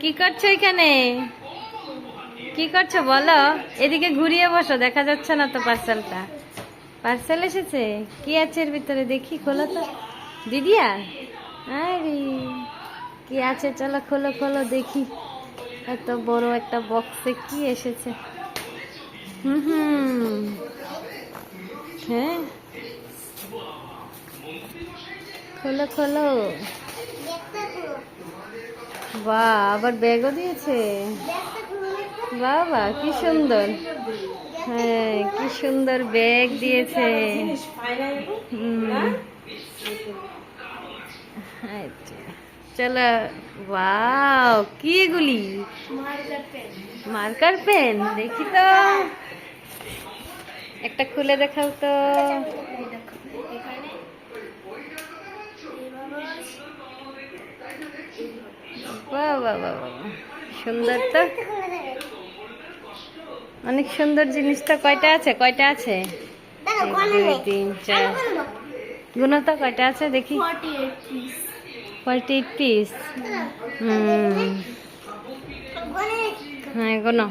কি করছো এখানে? কি করছো বলো? এদিকে ঘুরিয়ে বসো, দেখা যাচ্ছে না তো পার্সেলটা। পার্সেল এসেছে, কি আছে এর ভিতরে দেখি, খোলো তো দিদিয়া। আরে কি আছে, চলো খোলো খোলো দেখি। এত বড় একটা বক্সে কি এসেছে? হুম, হ্যাঁ, খোলো খোলো। বাহ, আবার ব্যাগও দিয়েছে। বাবা কি সুন্দর। হ্যাঁ, কি সুন্দর ব্যাগ দিয়েছে। আচ্ছা, চলো। ওয়াও, কি এগুলি? মার্কার পেন, দেখি তো, একটা খুলে দেখাও তো। বাহ বাহ বাহ বাহ, সুন্দর তো, অনেক সুন্দর জিনিসটা। কয়টা আছে, কয়টা আছে? 1 2 3 4, গুনো তো কয়টা আছে দেখি। 48 পিস। হুম, হ্যাঁ, গুনো।